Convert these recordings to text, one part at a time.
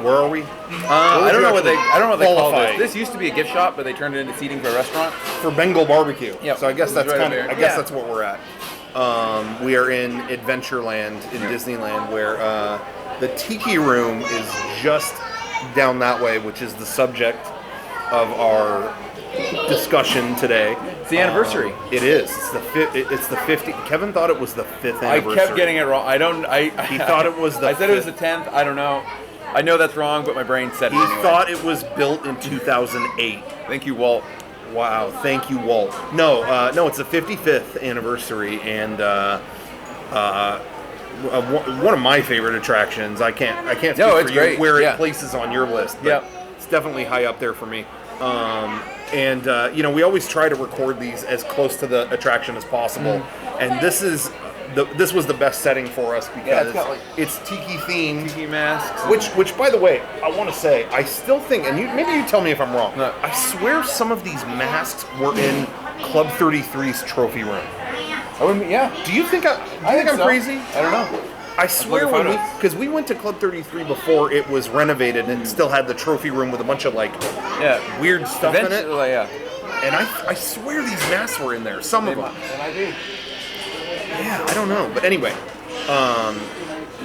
Where are we? I don't know what they call qualify? this. This used to be a gift shop, but they turned it into seating for a restaurant. For Bengal barbecue. Yep. So I guess that's Right kind of. over I there. guess that's what we're at. We are in Adventureland in Disneyland, where the Tiki Room is just down that way, which is the subject of our discussion today. It's the anniversary. It is. It's the 50. Kevin thought it was the 5th anniversary. I kept getting it wrong. He thought it was the. I said 5th. it was the 10th. I don't know. I know that's wrong, but my brain said it He anyway. thought it was built in 2008. Thank you, Walt. Wow, thank you, Walt. No, it's the 55th anniversary, and one of my favorite attractions. I can't speak it's for you great. where it places on your list, but Yep. it's definitely high up there for me. We always try to record these as close to the attraction as possible, and this was the best setting for us because it's tiki themed. Tiki masks. Which, by the way, I want to say, I still think, and maybe you tell me if I'm wrong. No. I swear some of these masks were in Club 33's trophy room. Do you think I'm so. crazy? I don't know. I swear because we went to Club 33 before it was renovated and it still had the trophy room with a bunch of weird stuff in it. Yeah. And I swear these masks were in there. Some of them. And I do. Yeah, I don't know, but anyway,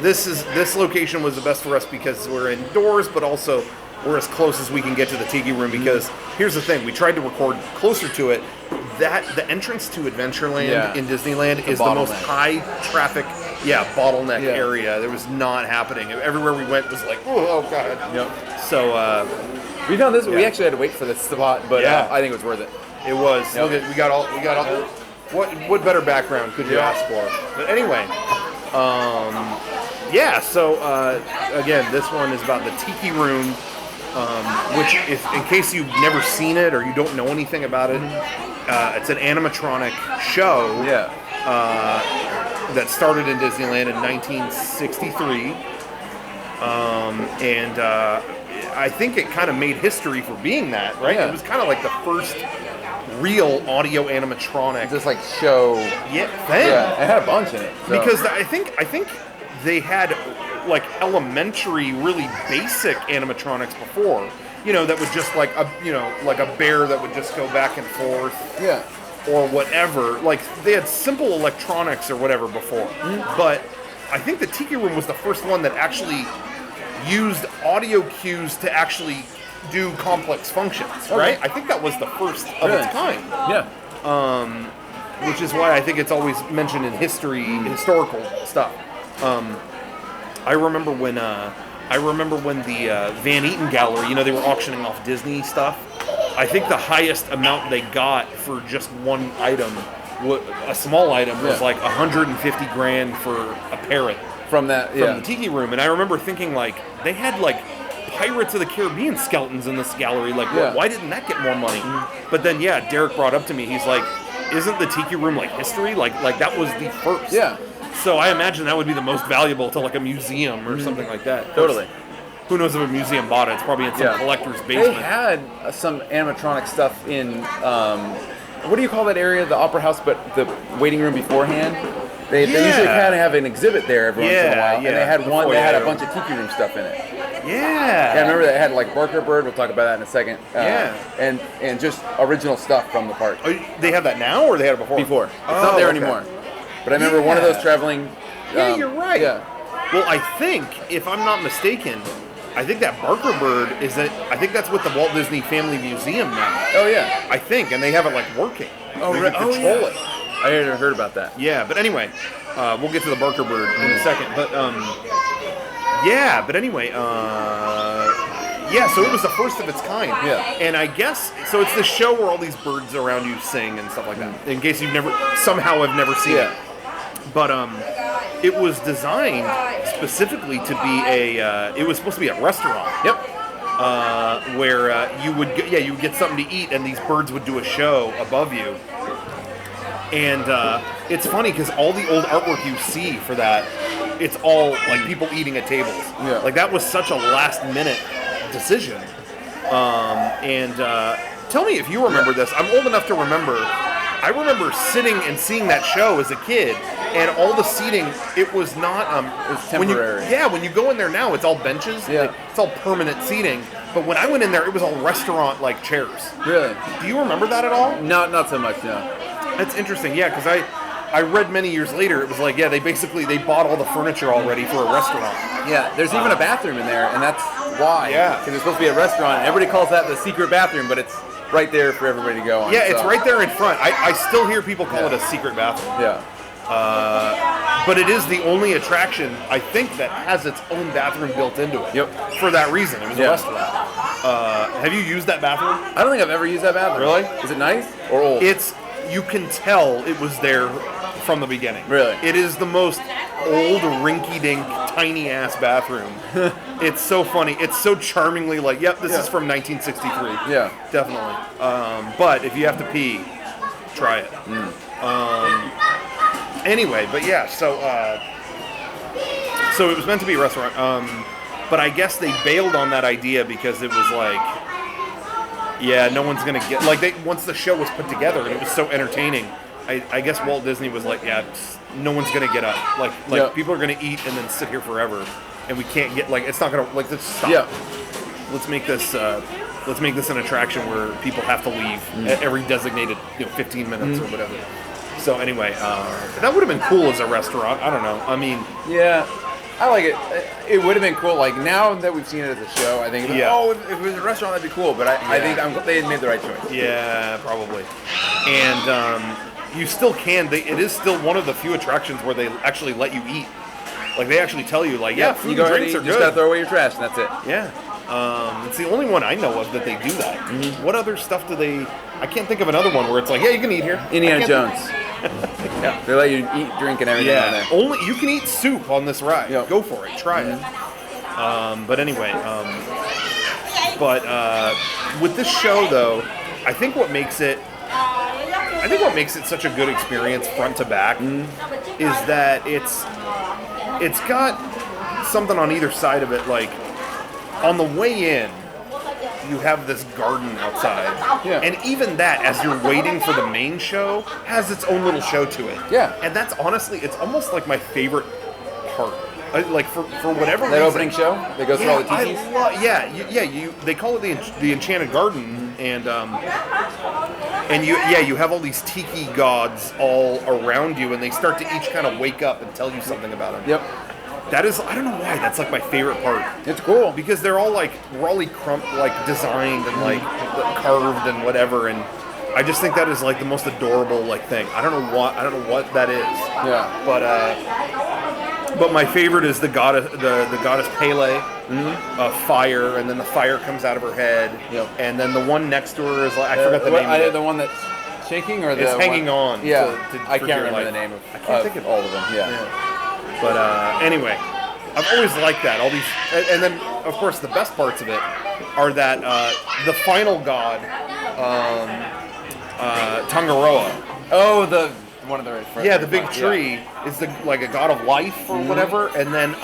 this location was the best for us because we're indoors, but also we're as close as we can get to the Tiki Room. Because here's the thing: we tried to record closer to it. The entrance to Adventureland in Disneyland is the most high traffic, bottleneck area. There was not happening. Everywhere we went was like, oh god. Yep. So we found this. We actually had to wait for this spot, but I think it was worth it. It was. Yep. Look at, we got all. What better background could you ask for? But anyway, so again, this one is about the Tiki Room, which, in case you've never seen it or you don't know anything about it, it's an animatronic show that started in Disneyland in 1963, and I think it kind of made history for being that, right? Yeah. It was kind of like the first real audio animatronic. Just like show. Thing. Yeah, it had a bunch in it. So. Because I think they had like elementary, really basic animatronics before. That would just like a bear that would just go back and forth. Yeah. Or whatever. Like they had simple electronics or whatever before. But I think the Tiki Room was the first one that actually used audio cues to actually do complex functions, right? I think that was the first of its kind. Yeah. Which is why I think it's always mentioned in historical stuff. I remember when the Van Eaton Gallery, they were auctioning off Disney stuff. I think the highest amount they got for just one item, a small item, was like $150,000 for a parrot from the Tiki Room. And I remember thinking they had Pirates of the Caribbean skeletons in this gallery. Why didn't that get more money? But then, Derek brought up to me, he's like, isn't the Tiki Room history? Like that was the first. Yeah. So I imagine that would be the most valuable to a museum or something like that. Totally. Who knows if a museum bought it? It's probably in some collector's basement. They had some animatronic stuff in, what do you call that area? The Opera House, but the waiting room beforehand? They usually kind of have an exhibit there every once in a while. And they had one that had a bunch of Tiki Room stuff in it. Yeah. I remember they had Barker Bird. We'll talk about that in a second. And just original stuff from the park. Oh, they have that now, or they had it before? Before. It's not there anymore. But I remember one of those traveling. You're right. Yeah. Well, I think, if I'm not mistaken, I think that Barker Bird I think that's with the Walt Disney Family Museum now. Oh yeah. I think, and they have it working. Oh, they can control it. I hadn't heard about that. Yeah, but anyway, we'll get to the Barker Bird in a second. But anyway, so it was the first of its kind. Yeah. And I guess, so it's this show where all these birds around you sing and stuff like that. In case you've never seen it. But it was designed specifically to be it was supposed to be a restaurant. Yep. Where you would get something to eat and these birds would do a show above you. And it's funny because all the old artwork you see for that, it's all people eating at tables. Yeah. That was such a last minute decision. Tell me if you remember this. I'm old enough to remember. I remember sitting and seeing that show as a kid And all the seating, it was not. It was temporary. When you go in there now, it's all benches. Yeah. It's all permanent seating. But when I went in there, it was all restaurant-like chairs. Really? Do you remember that at all? Not so much, no. That's interesting, yeah, because I read many years later, it was like, yeah, they bought all the furniture already for a restaurant. Yeah, there's even a bathroom in there, and that's why. Yeah. Because it's supposed to be a restaurant, and everybody calls that the secret bathroom, but it's right there for everybody to go on. Yeah, it's right there in front. I still hear people call it a secret bathroom. Yeah. But it is the only attraction, I think, that has its own bathroom built into it. Yep. For that reason, it was a restaurant. Have you used that bathroom? I don't think I've ever used that bathroom. Really? Is it nice or old? You can tell it was there from the beginning. Really? It is the most old, rinky-dink, tiny-ass bathroom. It's so funny. It's so charmingly like, yep, this is from 1963. Yeah. Definitely. But if you have to pee, try it. Anyway, but yeah, so it was meant to be a restaurant. But I guess they bailed on that idea because it was like, yeah, no one's gonna get once the show was put together and it was so entertaining. I guess Walt Disney was like, yeah, no one's gonna get up. People are gonna eat and then sit here forever, and we can't get it's not gonna let's stop. Yeah. Let's make this an attraction where people have to leave at every designated 15 minutes or whatever. So anyway, that would have been cool as a restaurant. I don't know. I mean, yeah. I like it. It would have been cool. Like, now that we've seen it as a show, I think, if it was a restaurant, that'd be cool. But I think they made the right choice. Yeah, probably. And you still can. It is still one of the few attractions where they actually let you eat. Like, they actually tell you, food and drinks are good. You just gotta throw away your trash, and that's it. Yeah. It's the only one I know of that they do that. Mm-hmm. What other stuff do they... I can't think of another one where it's like, yeah, you can eat here. Indiana Jones. Yeah. They let you eat, drink, and everything on there. Only you can eat soup on this ride. Yep. Go for it. Try it. But anyway, with this show though, I think what makes it such a good experience front to back is that it's got something on either side of it. Like, on the way in, you have this garden outside. Yeah. And even that, as you're waiting for the main show, has its own little show to it. Yeah. And that's honestly, it's almost like my favorite part. For whatever reason. That opening show that goes through all the tikis? They call it the Enchanted Garden, and you have all these tiki gods all around you, and they start to each kind of wake up and tell you something about them. Yep. That is, I don't know why, that's like my favorite part. It's cool. Because they're all designed and carved and whatever, and I just think that is like the most adorable thing. I don't know what that is. Yeah. But my favorite is the goddess Pele, fire, and then the fire comes out of her head. Yep. And then the one next to her is I forgot the name of it. The one that's shaking, or it's hanging on. Yeah. I can't remember the name of. I can't think of all of them. Yeah. But anyway, I've always liked that. All these, and then of course the best parts of it are that the final god, Tangaroa. Oh, the one of the right front. Yeah, the big tree is a god of life or whatever, and then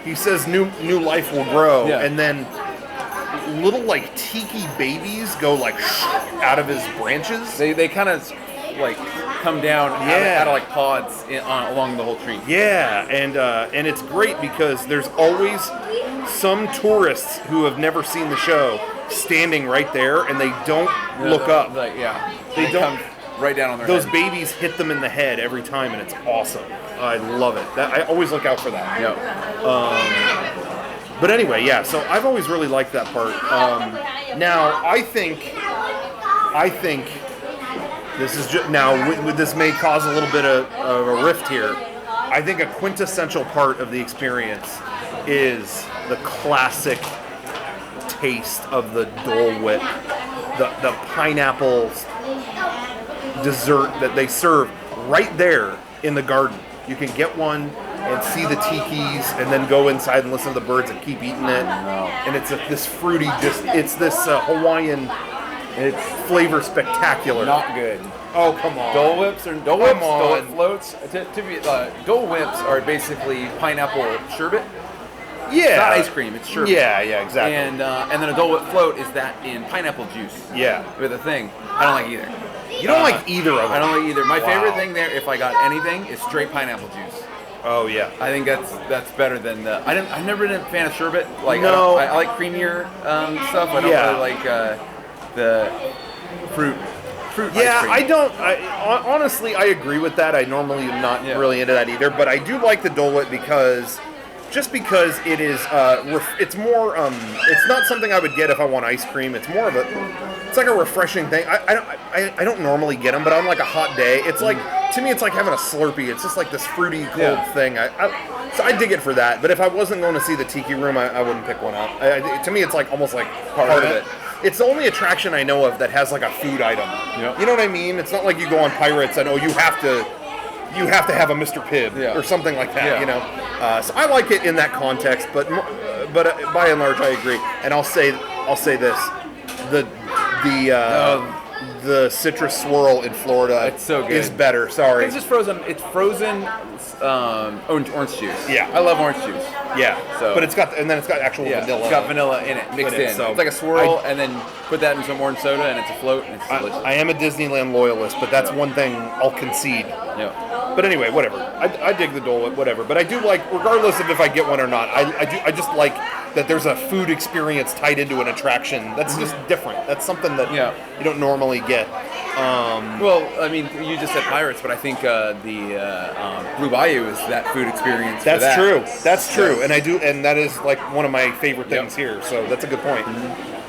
he says new life will grow, and then little tiki babies go out of his branches. They kind of come down out of pods along the whole tree. Yeah, and it's great because there's always some tourists who have never seen the show standing right there, and they don't look up. They don't. Come right down on their Those head. babies hit them in the head every time, and it's awesome. I love it. I always look out for that. Yeah. But anyway, yeah. So I've always really liked that part. Now I think this is just this may cause a little bit of a rift here. I think a quintessential part of the experience is the classic taste of the Dole Whip, the pineapple dessert that they serve right there in the garden. You can get one and see the tikis, and then go inside and listen to the birds and keep eating it. And it's this fruity, it's this Hawaiian. It's flavor spectacular. Not good. Oh, come on. Dole Whips Dole Whip floats. Dole Whips are basically pineapple sherbet. Yeah. It's not ice cream, it's sherbet. Yeah, exactly. And then a Dole Whip float is that in pineapple juice. Yeah. With a thing. I don't like either. You don't like either of them. I don't like either. My favorite thing there, if I got anything, is straight pineapple juice. Oh yeah. I think that's better than the. I've never been a fan of sherbet. Like no. I like creamier stuff. I don't really like the fruit. Yeah, I don't. Honestly, I agree with that. I normally am not really into that either, but I do like the Dole Whip because it is. It's more. It's not something I would get if I want ice cream. It's more of a. It's like a refreshing thing. I don't normally get them, but on like a hot day, it's like to me, it's like having a Slurpee. It's just like this fruity cold thing. So I dig it for that. But if I wasn't going to see the Tiki Room, I wouldn't pick one up. To me, it's like almost like part of it. It's the only attraction I know of that has like a food item. Yep. You know what I mean? It's not like you go on Pirates and you have to have a Mr. Pibb or something like that. You know. So I like it in that context, but by and large, I agree. And I'll say this: the citrus swirl in Florida is better. Sorry, it's just frozen. It's frozen orange juice. Yeah, I love orange juice. Yeah, so but it's got actual vanilla. It's got vanilla in it mixed in. So it's like a swirl, and then put that in some orange soda, and it's a float. And it's delicious. I am a Disneyland loyalist, but that's one thing I'll concede. Yeah. But anyway, whatever. I dig the Dole Whip, whatever. But I do like, regardless of if I get one or not, I just like that there's a food experience tied into an attraction. That's just different. That's something that you don't normally get. Well, I mean, you just said Pirates, but I think the Blue Bayou is that food experience. That's true. That's true, and that is like one of my favorite things here. So that's a good point.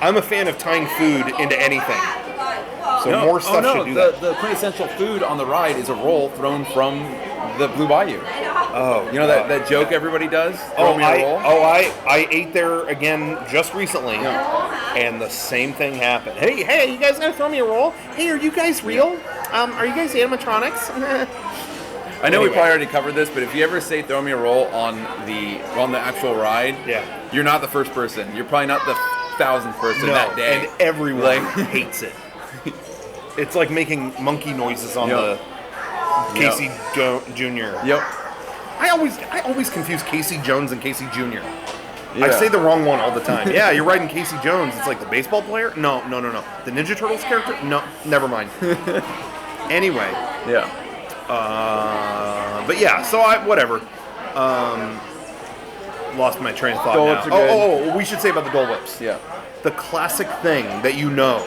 I'm a fan of tying food into anything. So more stuff should do that. The quintessential food on the ride is a roll thrown from the Blue Bayou. Oh, you know that joke everybody does? I ate there again just recently, and the same thing happened. Hey, you guys gonna throw me a roll? Hey, are you guys real? Are you guys animatronics? I know we probably already covered this, but if you ever say "throw me a roll" on the actual ride, you're not the first person. You're probably not the 1,000th person that day, and everyone hates it. It's like making monkey noises on the Casey Jr. Yep. I always confuse Casey Jones and Casey Jr. I say the wrong one all the time. Yeah, you're riding Casey Jones. It's like the baseball player? No. The Ninja Turtles character? No, never mind. Anyway. Yeah. But yeah, so whatever. Lost my train of thought Dole now. Whips are good. We should say about the Dole Whips. Yeah. The classic thing that you know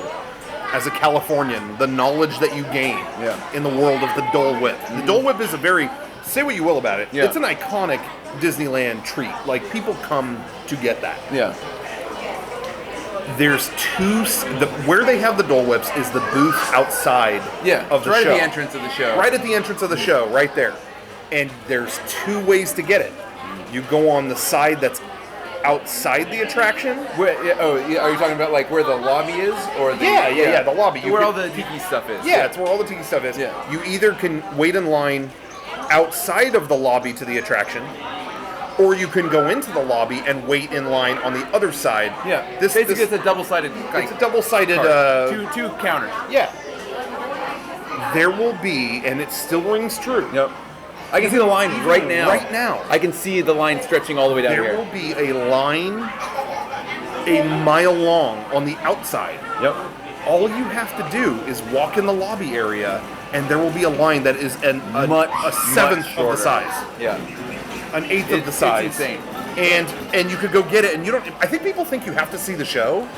as a Californian, the knowledge that you gain in the world of the Dole Whip. The Dole Whip is say what you will about it, it's an iconic Disneyland treat. Like, people come to get that. Yeah. There's where they have the Dole Whips is the booth outside of the show. Right at the entrance of the show. Right at the entrance of the show, right there. And there's two ways to get it. You go on the side that's outside the attraction. Are you talking about like where the lobby is, or the the lobby? Where all the tiki stuff is. Yeah, it's where all the tiki stuff is. Yeah. You either can wait in line outside of the lobby to the attraction, or you can go into the lobby and wait in line on the other side. Yeah. Basically, it's a double-sided. It's a double-sided. Two counters. Yeah. There will be, and it still rings true. Yep. I can see the line right now. Right now. I can see the line stretching all the way down here. There will be a line a mile long on the outside. Yep. All you have to do is walk in the lobby area, and there will be a line that is a seventh of the size. Yeah. An eighth of the size. It's insane. And you could go get it, and you don't. I think people think you have to see the show.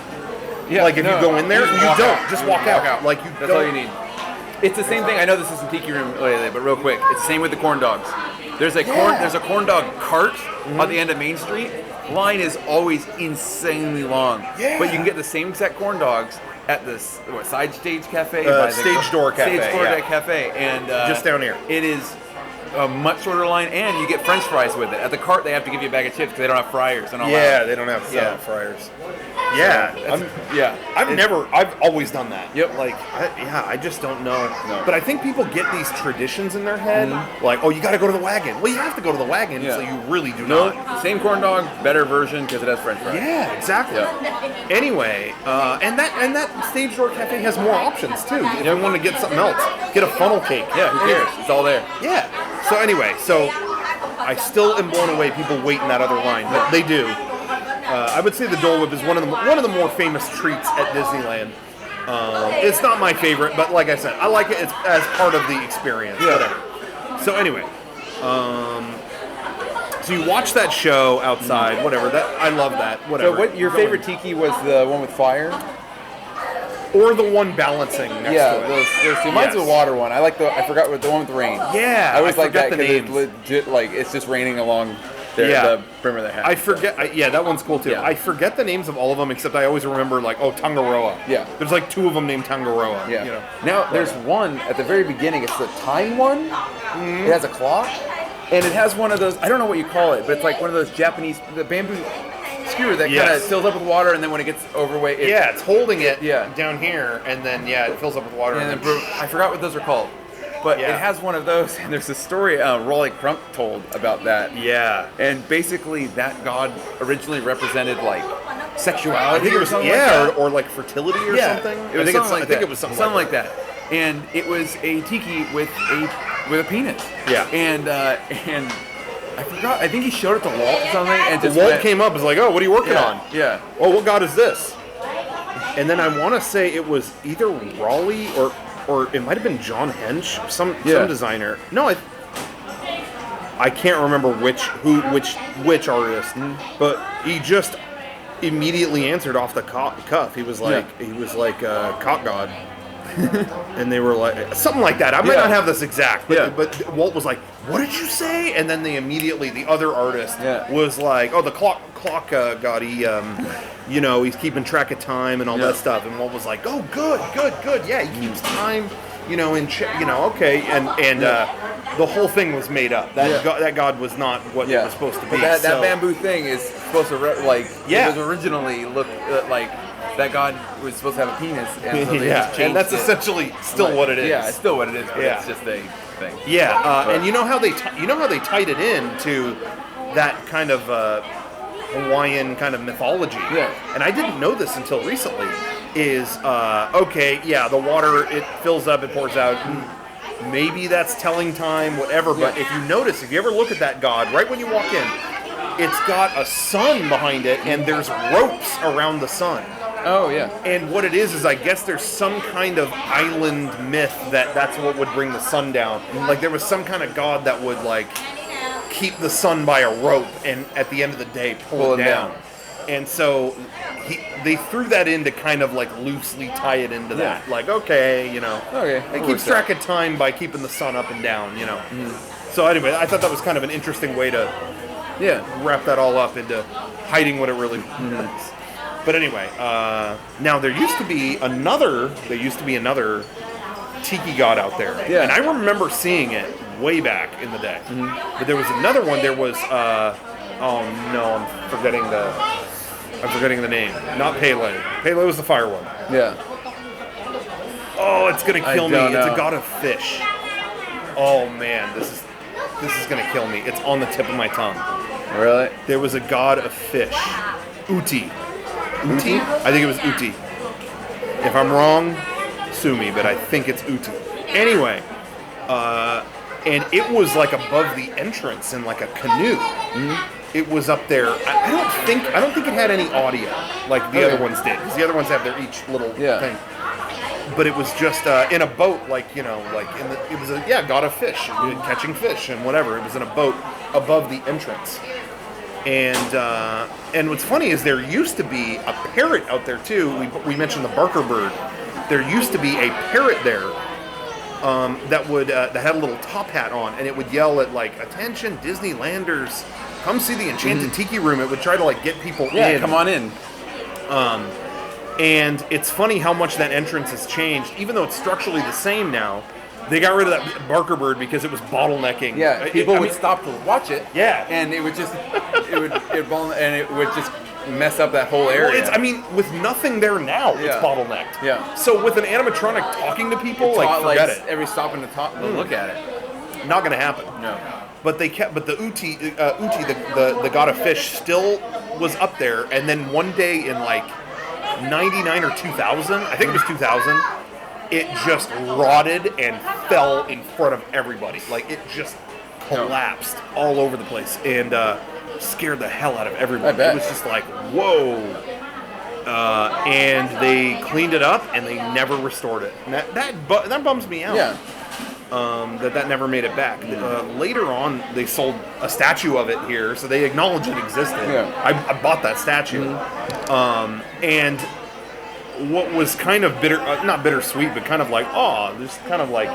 Yeah. Like if you go in there, you don't. Out. Just walk out. Like you. That's all you need. It's the same thing. I know this isn't Tiki Room lately, but real quick, it's the same with the corn dogs. There's a corn dog cart at the end of Main Street. Line is always insanely long. Yeah. But you can get the same exact corn dogs at the Side Stage Cafe, Stage Door Cafe. Stage Door Cafe, and just down here. It is a much shorter line, and you get French fries with it. At the cart, they have to give you a bag of chips because they don't have fryers. And all that. They don't have fryers. Yeah, I've always done that. Yep. Like, I just don't know. No. But I think people get these traditions in their head, like, you got to go to the wagon. Well, you have to go to the wagon, so you really do not. Same corn dog, better version because it has French fries. Yeah, exactly. Yeah. Anyway, and that Stage Door Cafe has more options too. If you want to get something else, get a funnel cake. Yeah, who cares? It's all there. Yeah. So anyway, I still am blown away. People wait in that other line, but they do. I would say the Dole Whip is one of the more famous treats at Disneyland. It's not my favorite, but like I said, I like it as part of the experience. Yeah. Whatever. So anyway, so you watch that show outside, whatever. That I love that. Whatever. So what your favorite tiki was the one with fire? Or the one balancing next to it. Yeah, those two. Mine's the water one. I forgot what the one with the rain. Yeah, I always like that because it's legit, like, it's just raining along the brim of the hat. I forget. That one's cool too. Yeah. I forget the names of all of them, except I always remember like, Tangaroa. Yeah. There's like 2 of them named Tangaroa. Yeah. You know? Now there's one at the very beginning. It's the time one. Mm-hmm. It has a clock, and it has one of those. I don't know what you call it, but it's like one of those Japanese bamboo skewer that kind of fills up with water, and then when it gets overweight, it's holding it down here, and then it fills up with water, and then I forgot what those are called. But it has one of those, and there's a story Rolly Crump told about that. Yeah. And basically, that god originally represented like sexuality. I think it was or like fertility or something. I think it was something like that. And it was a tiki with a penis. Yeah. And I forgot. I think he showed it to Walt or something, and just Walt came up and was like, "Oh, what are you working on?" Yeah. Oh, what god is this? And then I want to say it was either Raleigh or it might have been John Hench, some designer. No, I can't remember which artist, but he just immediately answered off the cuff. He was like, cock god. And they were like, something like that. I might not have this exact, but Walt was like, "What did you say?" And then the other artist was like, "Oh, the clock god. He's keeping track of time and all that stuff." And Walt was like, "Oh, good. Yeah, he keeps time, okay." And the whole thing was made up. That god was not what it was supposed to be. But that bamboo thing is supposed to it was originally look like. That god was supposed to have a penis, and so they just changed and that's essentially still what it is. Yeah, it's still what it is, but it's just a thing. Yeah, and you know how they tied it in to that kind of Hawaiian kind of mythology. Yeah. And I didn't know this until recently. Is the water, it fills up, it pours out. Maybe that's telling time, whatever. But if you ever look at that god, right when you walk in, it's got a sun behind it, and there's ropes around the sun. Oh, yeah. And what it is I guess there's some kind of island myth that's what would bring the sun down. Like, there was some kind of god that would, like, keep the sun by a rope and at the end of the day pull it down. And so they threw that in to kind of, like, loosely tie it into that. Like, okay. It keeps track of time by keeping the sun up and down, Mm-hmm. So anyway, I thought that was kind of an interesting way to wrap that all up into hiding what it really is. But anyway, now there used to be another tiki god out there. Yeah. And I remember seeing it way back in the day. Mm-hmm. But there was another one, I'm forgetting the name. Not Pele. Pele was the fire one. Yeah. Oh, it's gonna kill me. It's a god of fish. Oh man, this is gonna kill me. It's on the tip of my tongue. Really? There was a god of fish. Uti? I think it was Uti. If I'm wrong, sue me, but I think it's Uti. Anyway, and it was like above the entrance in like a canoe. Mm-hmm. It was up there. I don't think it had any audio like the other ones did, because the other ones have their each little thing. But it was just in a boat, it was a god of fish, catching fish and whatever. It was in a boat above the entrance. And what's funny is there used to be a parrot out there too. We mentioned the Barker bird. There used to be a parrot there that had a little top hat on, and it would yell at like, "Attention, Disneylanders, come see the Enchanted Tiki Room." It would try to like get people in. Yeah, come on in. And it's funny how much that entrance has changed, even though it's structurally the same now. They got rid of that Barker bird because it was bottlenecking. Yeah, people would stop to watch it. Yeah, and it would just it would just mess up that whole area. Well, with nothing there now, it's bottlenecked. Yeah. So with an animatronic talking to people, forget it. Every stopping to look at it. Not going to happen. No. But the Uti, the god of fish, still was up there. And then one day in like 99 or 2000, I think it was 2000. It just rotted and fell in front of everybody. Like, it just collapsed all over the place and scared the hell out of everybody. I bet. It was just like, whoa. and they cleaned it up, and they never restored it. And that bums me out. Yeah. That never made it back. Later on, they sold a statue of it here, so they acknowledged it existed. Yeah. I bought that statue. And what was kind of not bittersweet, but kind of like, just kind of like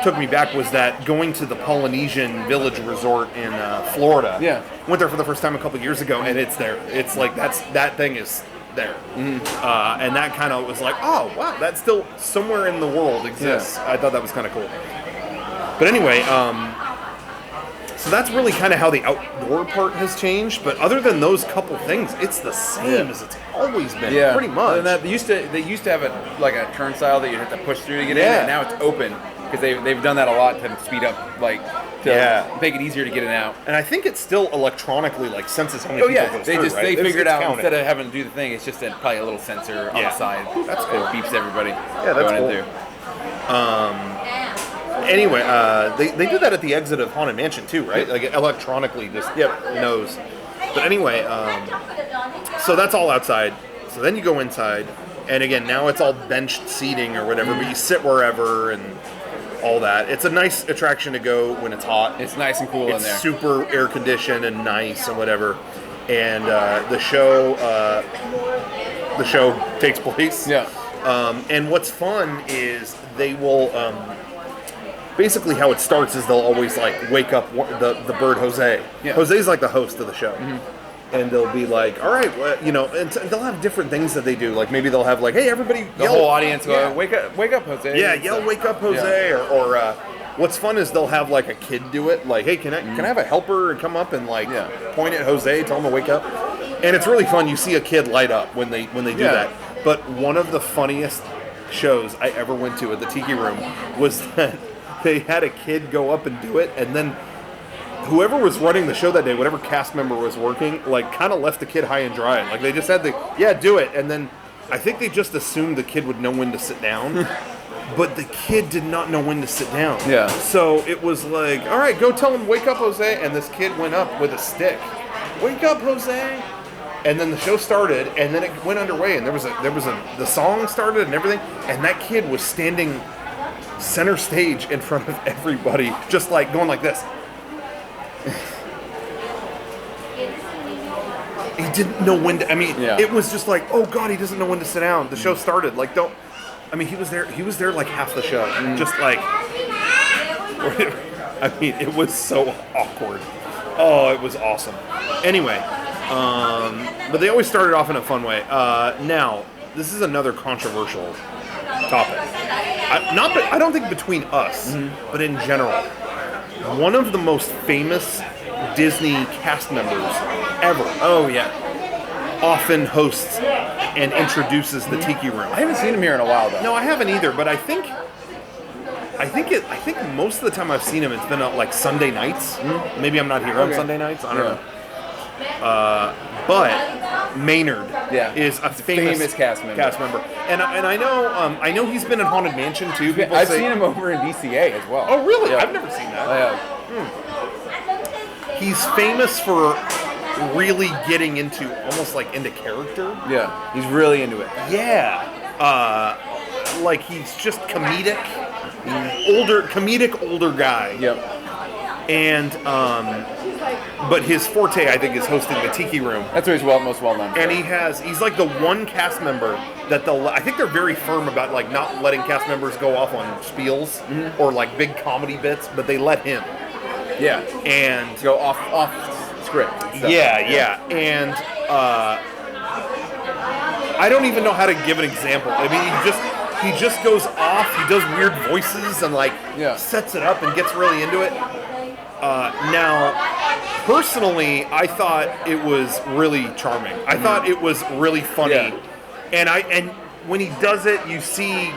took me back was that going to the Polynesian Village Resort in Florida. Yeah. Went there for the first time a couple years ago, and it's there. It's like that thing is there. And that kind of was like, oh, wow, that's still somewhere in the world exists. Yeah. I thought that was kind of cool. But anyway, so that's really kind of how the outdoor part has changed. But other than those couple things, it's the same as it's always been, pretty much. And they used to have a turnstile that you have to push through to get in, and now it's open because they've done that a lot to speed up, to make it easier to get in and out. And I think it still electronically senses how many people goes through, they figured out instead of having to do the thing, it's just probably a little sensor on the side. That's cool. It beeps everybody. Yeah, that's cool. Anyway, they do that at the exit of Haunted Mansion too, right? Like it electronically just knows. But anyway, so that's all outside. So then you go inside, and again, now it's all benched seating or whatever, but you sit wherever and all that. It's a nice attraction to go when it's hot. It's nice and cool in there. It's super air conditioned and nice and whatever. And the show takes place. Yeah. And what's fun is they will. Basically, how it starts is they'll always wake up the bird Jose. Yeah. Jose's like the host of the show, and they'll be like, "All right, well, and they'll have different things that they do. Like maybe they'll have hey, everybody, the whole audience go, wake up, Jose." Yeah, yell, "Wake up, Jose!" Yeah. Or what's fun is they'll have a kid do it. Like, "Hey, can I have a helper and come up and point at Jose, tell him to wake up?" And it's really fun. You see a kid light up when they do that. But one of the funniest shows I ever went to at the Tiki Room was that. They had a kid go up and do it, and then whoever was running the show that day, whatever cast member was working, kind of left the kid high and dry. They just had do it, and then I think they just assumed the kid would know when to sit down, but the kid did not know when to sit down. Yeah. So it was like, all right, go tell him, wake up, Jose, and this kid went up with a stick. Wake up, Jose! And then the show started, and then it went underway, and the song started and everything, and that kid was standing center stage in front of everybody, just going like this. He didn't know when to. It was just oh god, he doesn't know when to sit down. The show started. He was there. He was there half the show. Just it was so awkward. Oh, it was awesome. Anyway, but they always started off in a fun way. Now, this is another controversial topic. I don't think between us, but in general. One of the most famous Disney cast members ever. Oh yeah. Often hosts and introduces the Tiki Room. I haven't seen him here in a while though. No, I haven't either. But I think most of the time I've seen him, it's been Sunday nights. Maybe I'm not here on Sunday nights. I don't know. But Maynard is a famous cast member. And I know he's been in Haunted Mansion too. I've seen him over in DCA as well. Oh really? Yeah. I've never seen that. I have. He's famous for really getting into almost into character. Yeah, he's really into it. Yeah. He's just comedic, older guy. Yep. And but his forte, I think, is hosting the Tiki Room. That's what he's most well known for. And he's the one cast member that I think they're very firm about not letting cast members go off on spiels or big comedy bits, but they let him. Yeah. And go off script. Yeah. And I don't even know how to give an example. He just goes off. He does weird voices and sets it up and gets really into it. Now, personally, I thought it was really charming. I thought it was really funny, and when he does it, you see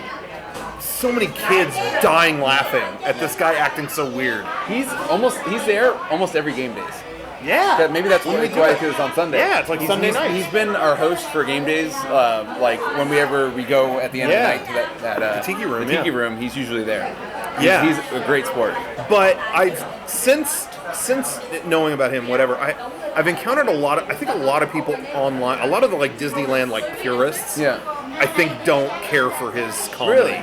so many kids dying laughing at this guy acting so weird. He's there almost every game days. Yeah. Maybe that's why it's on Sunday. Yeah, it's Sunday night. He's been our host for game days. Whenever we go at the end of the night to that the Tiki Room. The Tiki Room, he's usually there. He's a great sport. But I've since knowing about him, whatever, I I've encountered I think a lot of people online, a lot of the like Disneyland like purists, I think don't care for his comedy. Really?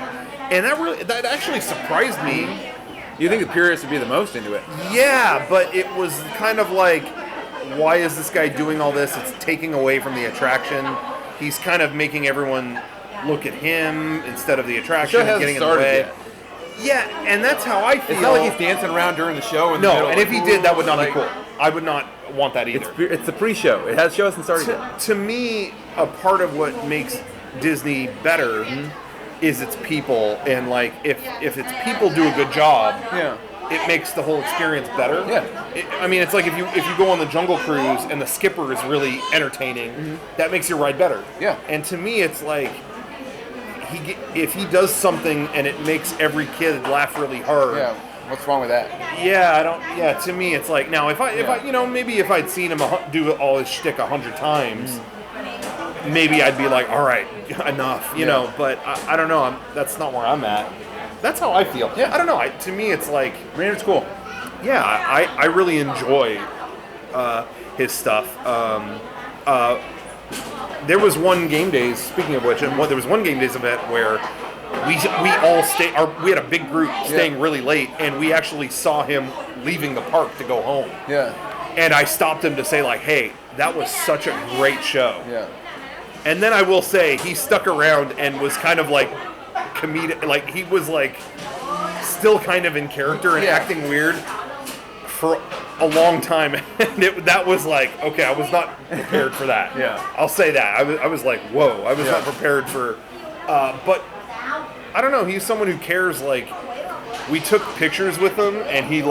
And that actually surprised me. You think the purists would be the most into it? Yeah, but it was kind of like, why is this guy doing all this? It's taking away from the attraction. He's kind of making everyone look at him instead of the attraction and getting in the way. Yet. Yeah, and that's how I feel. It's not like he's dancing around during the show. No, and if he did, that would not be cool. I would not want that either. It's the pre-show. It hasn't started yet. To me, a part of what makes Disney better is its people, and like if its people do a good job, it makes the whole experience better. I mean, it's like if you go on the Jungle Cruise and the skipper is really entertaining, that makes your ride better. And to me, it's like if he does something and it makes every kid laugh really hard. What's wrong with that? To me, it's like, now if I maybe if I'd seen him do all his shtick 100 times, maybe I'd be like, all right, enough, you know. But I don't know. That's not where I'm at. That's how I feel. I don't know. To me, it's like, Maynard's cool. Yeah, I really enjoy his stuff. There was one Game Days. Speaking of which, there was one Game Days event where we all we had a big group staying really late, and we actually saw him leaving the park to go home. And I stopped him to say like, hey, that was such a great show. And then I will say he stuck around and was kind of like comedic, like he was like still kind of in character and acting weird for a long time. And that was like, okay, I was not prepared for that. I'll say that. I was like, whoa, I was not prepared for, but I don't know, he's someone who cares. Like, we took pictures with him and he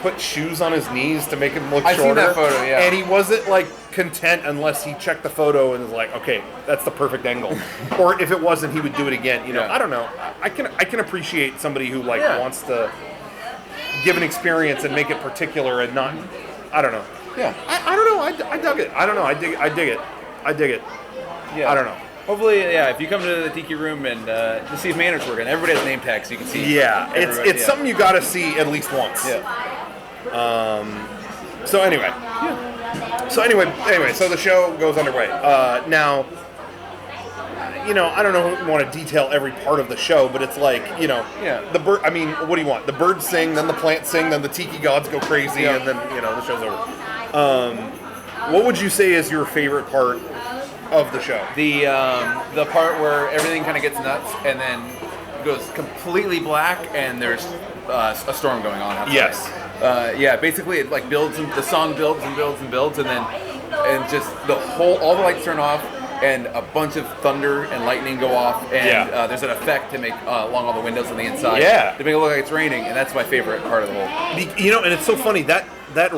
put shoes on his knees to make him look shorter. I've seen that photo, And he wasn't like content unless he checked the photo and was like, okay, that's the perfect angle. Or if it wasn't, he would do it again. You know, I don't know. I can appreciate somebody who like wants to give an experience and make it particular and not. I don't know. I don't know. I dug it. I don't know. I dig it. I dig it. I don't know. Hopefully, if you come to the Tiki Room and to see if Maynard's working, everybody has name tags, so you can see. It's something you got to see at least once. So anyway. So the show goes underway. Now, you know, I don't know if we want to detail every part of the show, but it's like, you know, the bird. I mean, what do you want? The birds sing, then the plants sing, then the tiki gods go crazy, and then the show's over. What would you say is your favorite part of the show? The part where everything kind of gets nuts and then goes completely black and there's a storm going on outside. Basically it like builds and the song builds and builds and builds and just all the lights turn off and a bunch of thunder and lightning go off and there's an effect to make along all the windows on the inside to make it look like it's raining, and that's my favorite part of the whole. You know, and it's so funny that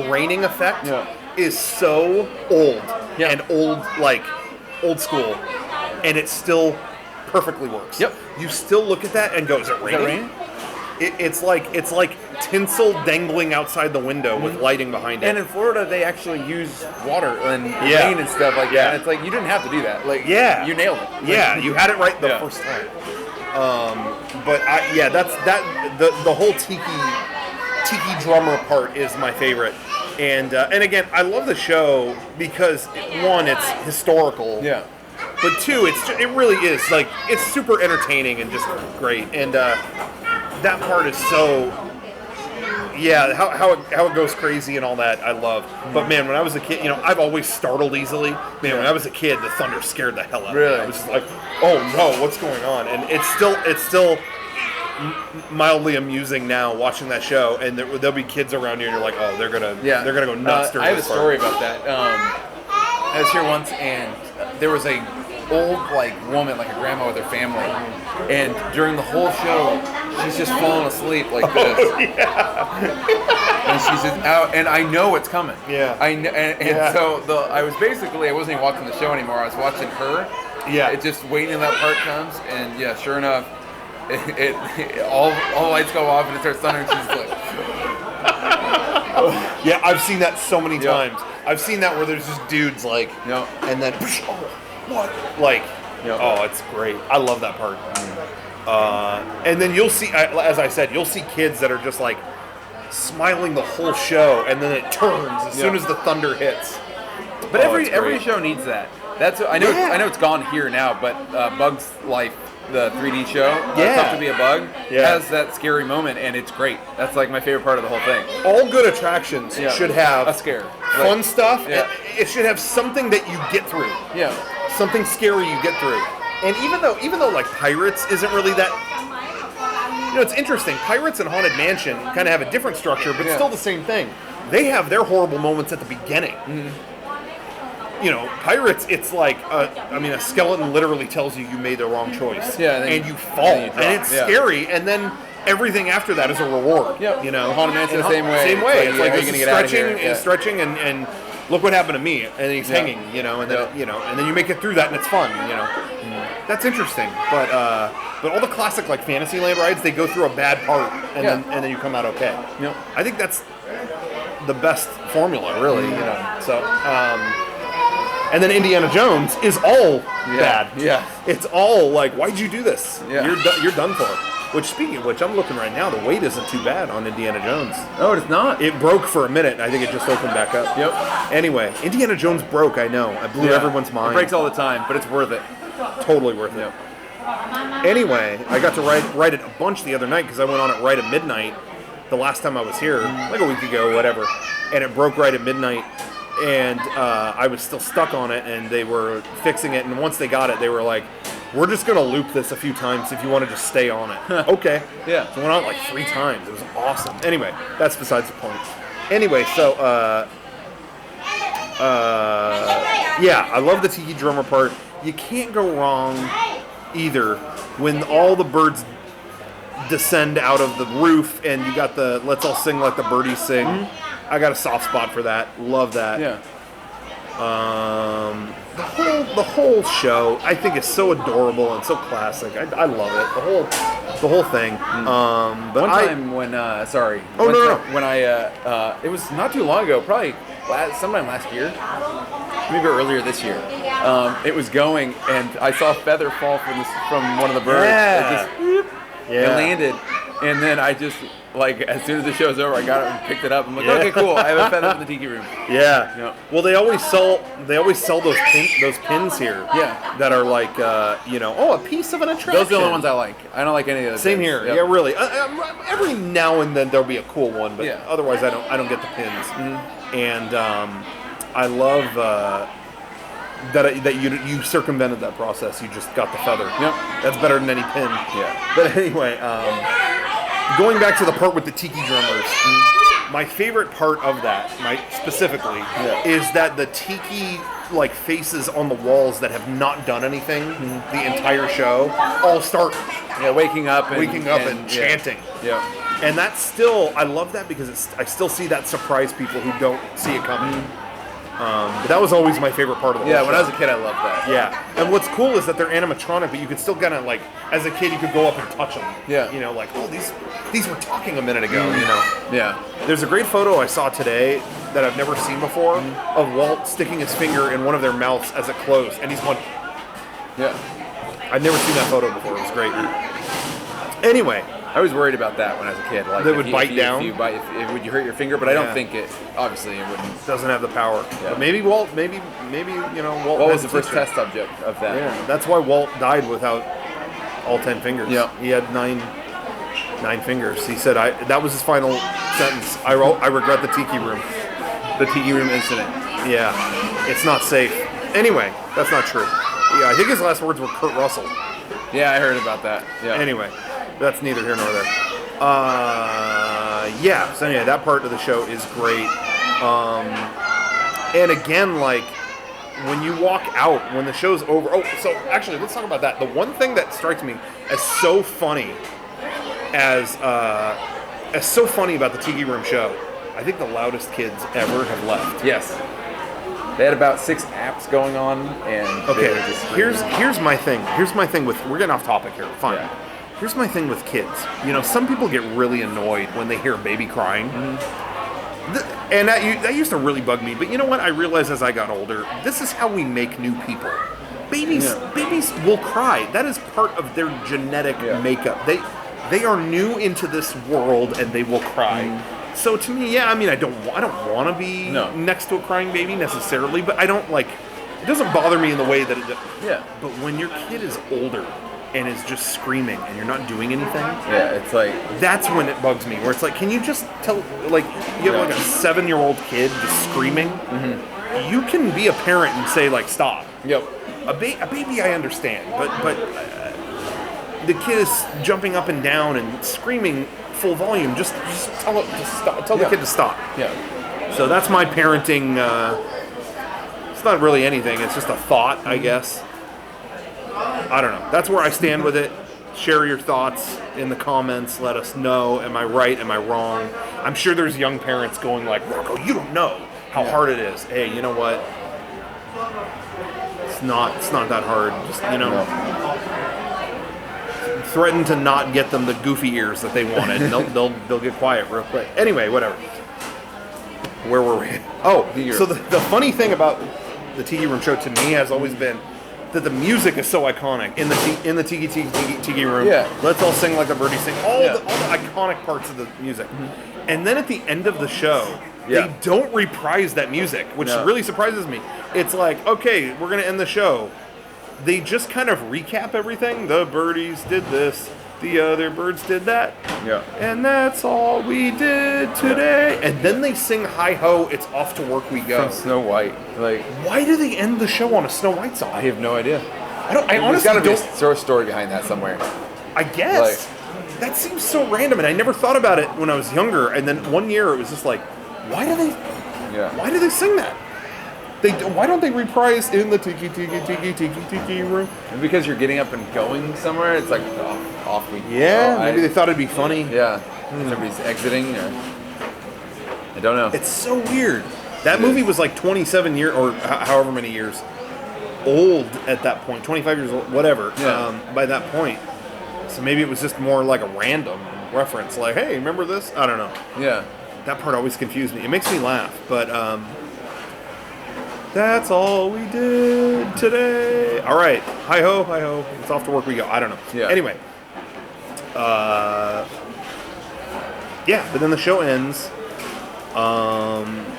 raining effect is so old and old school, and it still perfectly works. You still look at that and go, is it raining? It's like tinsel dangling outside the window with lighting behind it. And in Florida, they actually use water and rain and stuff like that. And it's like, you didn't have to do that. Like, you nailed it. You had it right the first time. But the whole tiki drummer part is my favorite. And again, I love the show because one, it's historical. But two, it really is like, it's super entertaining and just great. And that part is so, how it goes crazy and all that, I love. But man, when I was a kid, I've always startled easily. Man, when I was a kid, the thunder scared the hell out of me. I was just like, oh no, what's going on? And it's still mildly amusing now watching that show. And there'll be kids around you, and you're like, oh, they're gonna go nuts during I have this a story about that. I was here once, and there was a old woman, like a grandma with her family, and during the whole show she's just falling asleep like this. And she's just out, and I know it's coming. I know, so I wasn't even watching the show anymore. I was watching her. It just waiting until that part comes, and sure enough, all the lights go off and it starts thundering. She's like, I've seen that so many times. I've seen that where there's just dudes and then what? Oh, it's great. I love that part. And then you'll see, as I said, you'll see kids that are just like smiling the whole show, and then it turns as soon as the thunder hits. But every show needs that. That's I know. I know it's gone here now, but Bugs Life, the 3D show, Tough to Be a Bug, has that scary moment, and it's great. That's like my favorite part of the whole thing. All good attractions should have a scare, fun stuff. Yeah. It should have something that you get through. Yeah, something scary you get through. And even though like Pirates isn't really that. It's interesting. Pirates and Haunted Mansion kind of have a different structure, but still the same thing. They have their horrible moments at the beginning. Mm-hmm. Pirates, it's like, a skeleton literally tells you made the wrong choice. Yeah, and you fall. And it's scary, and then everything after that is a reward. Yep. Haunted Mansion the same way. Same way. It's like this stretching, and look what happened to me. And he's hanging, and then, and then you make it through that, and it's fun, That's interesting, but all the classic like Fantasyland rides, they go through a bad part and then you come out okay. Yep. I think that's the best formula, really. So and then Indiana Jones is all bad. Yeah, it's all like, why'd you do this? Yeah. You're done for. Which, speaking of which, I'm looking right now. The wait isn't too bad on Indiana Jones. No, it's not. It broke for a minute. I think it just opened back up. Yep. Anyway, Indiana Jones broke. I know. I blew everyone's mind. It breaks all the time, but it's worth it. Totally worth it. Anyway, I got to ride it a bunch the other night because I went on it right at midnight the last time I was here, like a week ago, whatever. And it broke right at midnight, and I was still stuck on it, and they were fixing it. And once they got it, they were like, we're just going to loop this a few times if you want to just stay on it. Okay. Yeah. So I went on it like 3 times. It was awesome. Anyway, that's besides the point. Anyway, so, I love the Tiki Drummer part. You can't go wrong either when all the birds descend out of the roof and you got the let's all sing like the birdies sing. Mm-hmm. I got a soft spot for that. Love that. Yeah. The whole show I think is so adorable and so classic. I love it. The whole thing. But one time when when I it was not too long ago, probably sometime last year, maybe earlier this year. It was going, and I saw a feather fall from one of the birds. It landed, and then I just, like, as soon as the show's over, I got it and picked it up. I'm like, okay, cool. I have a feather in the Tiki Room. Yeah. Well, they always sell those pins here. Yeah. That are like, a piece of an attraction. Those are the only ones I like. I don't like any of those. Same pins. Here. Yep. Yeah, really. Every now and then there'll be a cool one, but otherwise I don't get the pins. Mm-hmm. And I love. That you circumvented that process. You just got the feather. Yep. That's better than any pin. Yeah. But anyway, going back to the part with the Tiki drummers, my favorite part of that, specifically, is that the Tiki faces on the walls that have not done anything the entire show all start waking up and chanting. Yeah. And that's still, I love that because I still see that surprise people who don't see it coming. But that was always my favorite part of the whole show. When I was a kid, I loved that. Yeah. And what's cool is that they're animatronic, but you could still kind of, as a kid, you could go up and touch them. Yeah. These were talking a minute ago, Yeah. There's a great photo I saw today that I've never seen before of Walt sticking his finger in one of their mouths as it closed, and he's going... Yeah. I'd never seen that photo before. It was great. Anyway... I was worried about that when I was a kid. They would bite down? Would you hurt your finger? But I don't think it, obviously, it wouldn't. It doesn't have the power. Yeah. But maybe Walt, Walt was the first test subject of that. Yeah, that's why Walt died without all 10 fingers. Yeah. He had nine fingers. He said, that was his final sentence. I regret the Tiki Room. The Tiki Room incident. Yeah. It's not safe. Anyway, that's not true. Yeah, I think his last words were Kurt Russell. Yeah, I heard about that. Yeah. Anyway. That's neither here nor there. So anyway, that part of the show is great. And again, when you walk out, when the show's over... Oh, so actually, let's talk about that. The one thing that strikes me as so funny about the Tiki Room show, I think the loudest kids ever have left. Yes. They had about 6 apps going on, and okay, here's my thing. Here's my thing with... We're getting off topic here. Fine. Yeah. Here's my thing with kids. Some people get really annoyed when they hear a baby crying. Mm-hmm. And that used to really bug me. But you know what? I realized as I got older, this is how we make new people. Babies will cry. That is part of their genetic makeup. They are new into this world and they will cry. So to me, yeah, I mean, I don't want to be next to a crying baby necessarily, but I don't like. It doesn't bother me in the way that it. Yeah. But when your kid is older and is just screaming and you're not doing anything, it's like that's when it bugs me. Where it's like, can you just tell? Like, you have like a 7-year-old kid just screaming. Mm-hmm. You can be a parent and say like, stop. Yep. A baby, I understand, but the kid is jumping up and down and screaming full volume. Just tell it to stop. Tell the kid to stop. Yeah. So that's my parenting. It's not really anything. It's just a thought, I guess. I don't know. That's where I stand with it. Share your thoughts in the comments. Let us know. Am I right? Am I wrong? I'm sure there's young parents going like, Rocco, you don't know how hard it is. Hey, you know what? It's not that hard. Just, threaten to not get them the goofy ears that they wanted. And they'll get quiet real quick. Anyway, whatever. Where were we? Oh, so the funny thing about the Tiki Room show to me has always been that the music is so iconic in the Tiki Room. Yeah. Let's all sing like the birdies sing. All the iconic parts of the music. Mm-hmm. And then at the end of the show, they don't reprise that music, which really surprises me. It's like, okay, we're going to end the show. They just kind of recap everything. The birdies did this. The other birds did that. Yeah. And that's all we did today. And then they sing Hi-Ho, It's Off to Work We Go. From Snow White. Like, why do they end the show on a Snow White song? I have no idea. I honestly don't. There's got to be a story behind that somewhere. I guess. That seems so random, and I never thought about it when I was younger. And then one year it was just like, why do they sing that? Why don't they reprise in the Tiki Room? And because you're getting up and going somewhere, it's like off we go. Yeah, maybe they thought it'd be funny. Yeah, somebody's exiting. Or, I don't know. It's so weird. That movie was like 27 years, or however many years, old at that point. 25 years old, whatever. Yeah. By that point, so maybe it was just more like a random reference, like, "Hey, remember this?" I don't know. Yeah. That part always confused me. It makes me laugh, but that's all we did today. All right, hi ho, it's off to work we go. I don't know. Yeah. Anyway, but then the show ends.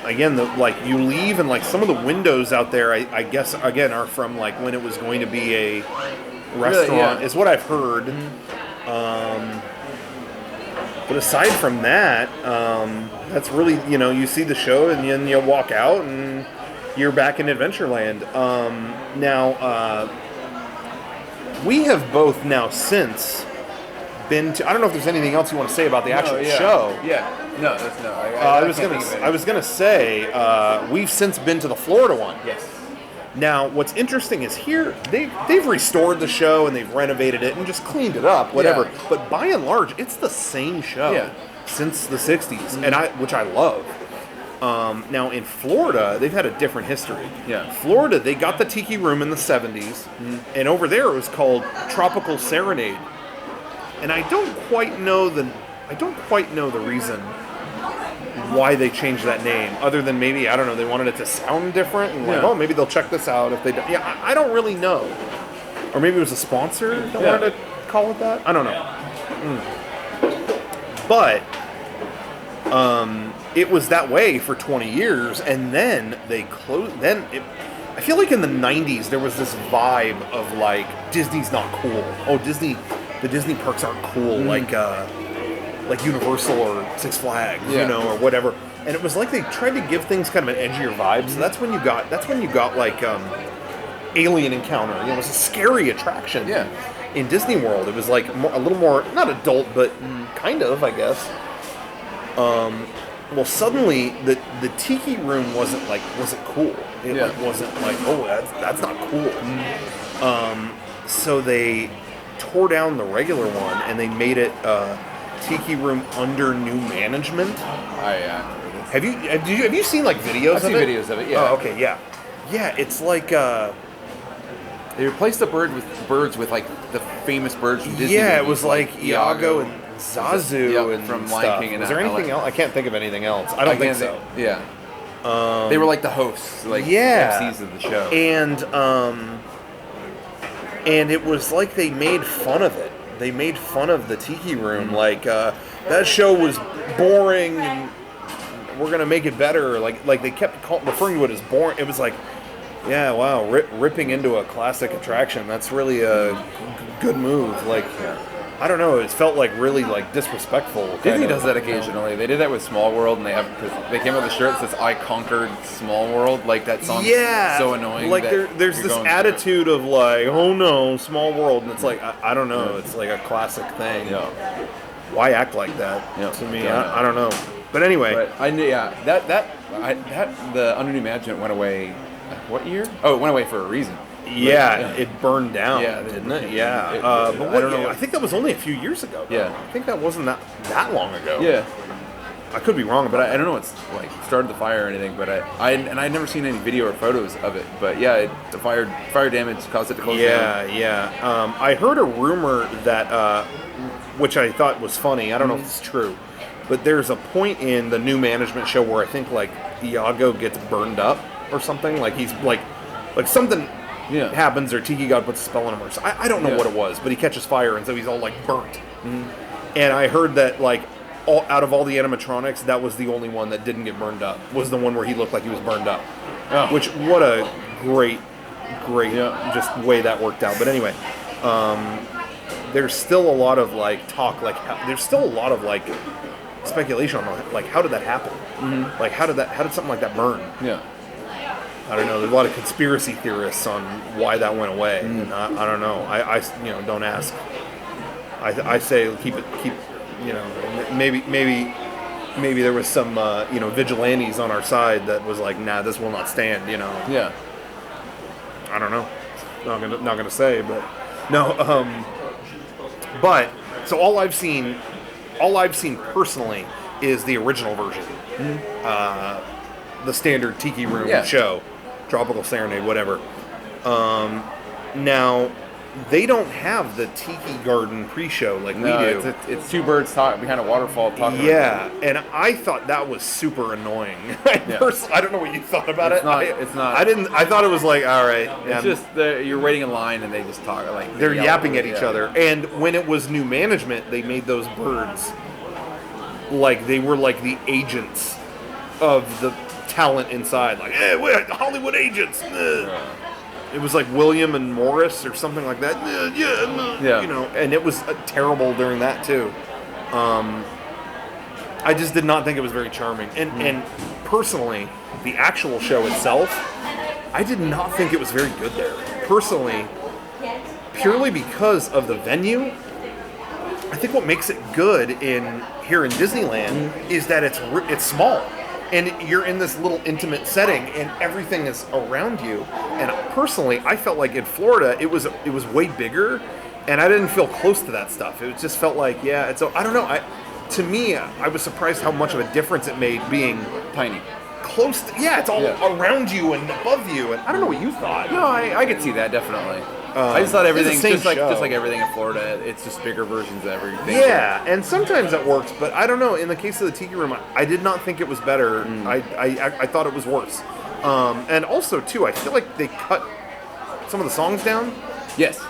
Again, you leave, and like some of the windows out there, I guess again are from like when it was going to be a restaurant, is what I've heard. Mm-hmm. But aside from that, that's really, you see the show and then you walk out and you're back in Adventureland. Now, we have both now since been to, I don't know if there's anything else you want to say about the actual show. Yeah. No, I was gonna say, we've since been to the Florida one. Yes. Now, what's interesting is here, they've restored the show and they've renovated it and just cleaned it up, whatever. Yeah. But by and large, it's the same show since the 60s, mm-hmm. which I love. Now, in Florida, they've had a different history. Yeah. Florida, they got the Tiki Room in the 70s, mm-hmm. and over there it was called Tropical Serenade. And I don't quite know the reason why they changed that name, other than maybe, I don't know, they wanted it to sound different, and maybe they'll check this out if they don't. Yeah, I don't really know. Or maybe it was a sponsor that wanted to call it that? I don't know. But it was that way for 20 years, and then they closed. I feel like in the 90s there was this vibe of like, Disney's not cool. Oh, the Disney parks aren't cool, like Universal or Six Flags, or whatever. And it was like they tried to give things kind of an edgier vibe. So that's when you got like Alien Encounter. It was a scary attraction. Yeah. In Disney World, it was like a little more, not adult, but kind of, I guess. Well, suddenly the Tiki Room wasn't cool. It wasn't like, oh, that's not cool. So they tore down the regular one and they made it Tiki Room under new management. Have you seen like videos I've of seen it? videos of it, yeah. Oh, okay, yeah. Yeah, it's like they replaced the birds with like the famous birds from Disney. Yeah, it was like Iago and Zazu and from stuff. Lion King. And is there anything else? I can't think of anything else. I don't think so. Yeah. They were like the hosts, like MCs of the show. And it was like they made fun of it. They made fun of the Tiki Room. Like, that show was boring and gonna make it better. Like they kept referring to it as boring. It was like, yeah, wow, ripping into a classic attraction. That's really a good move. Like, I don't know. It felt like really like disrespectful. Disney does that occasionally. They did that with Small World, and they came out with a shirt that says "I conquered Small World." Like that song's so annoying. Like there's this attitude of like, oh no, Small World, and it's like I don't know. It's like a classic thing. Yeah. Why act like that? To me, I don't know. But anyway, the Underneath Management went away. What year? Oh, it went away for a reason. Yeah, it burned down, didn't it? Yeah. But I don't know. I think that was only a few years ago. Yeah. I think that wasn't that long ago. Yeah. I could be wrong, but I don't know what's like started the fire or anything. But I'd never seen any video or photos of it. But yeah, the fire damage caused it to close down. Yeah. I heard a rumor that, which I thought was funny. I don't know if it's true, but there's a point in the new management show where I think like Iago gets burned up or something. Like he's like something. Happens or Tiki God puts a spell on him or something. I don't know what it was, but he catches fire and so he's all like burnt. Mm-hmm. And I heard that like out of all the animatronics, that was the only one that didn't get burned up. Was the one where he looked like he was burned up. Oh. Which what a great just way that worked out. But anyway, there's still a lot of like talk. Like there's still a lot of like speculation on like how did that happen? Mm-hmm. Like how did something like that burn? Yeah. I don't know. There's a lot of conspiracy theorists on why that went away, and I don't know. I don't ask. I say keep. Maybe there was some vigilantes on our side that was like, nah, this will not stand. Yeah. I don't know. Not gonna say, but no. But so all I've seen personally is the original version, the standard Tiki Room show. Tropical Serenade, whatever. Now, they don't have the Tiki Garden pre-show like we do. It's two birds behind a waterfall talking. Yeah, and I thought that was super annoying. I don't know what you thought about it. It's not. I thought it was like, all right. It's just you're waiting in line and they just talk like they're yapping at each other. And when it was new management, they made those birds like they were like the agents of the talent inside, like, hey, we're Hollywood agents. It was like William and Morris or something like that. And it was terrible during that too. I just did not think it was very charming. And personally, the actual show itself, I did not think it was very good there. Personally, purely because of the venue, I think what makes it good here in Disneyland is that it's small. And you're in this little intimate setting, and everything is around you. And personally, I felt like in Florida, it was way bigger, and I didn't feel close to that stuff. It just felt like, I don't know. To me, I was surprised how much of a difference it made being tiny, close. It's all around you and above you. And I don't know what you thought. No, I could see that definitely. I just thought everything, just like everything in Florida, it's just bigger versions of everything. Yeah, and sometimes that works, but I don't know. In the case of the Tiki Room, I did not think it was better. I thought it was worse. And also, too, I feel like they cut some of the songs down. Yes.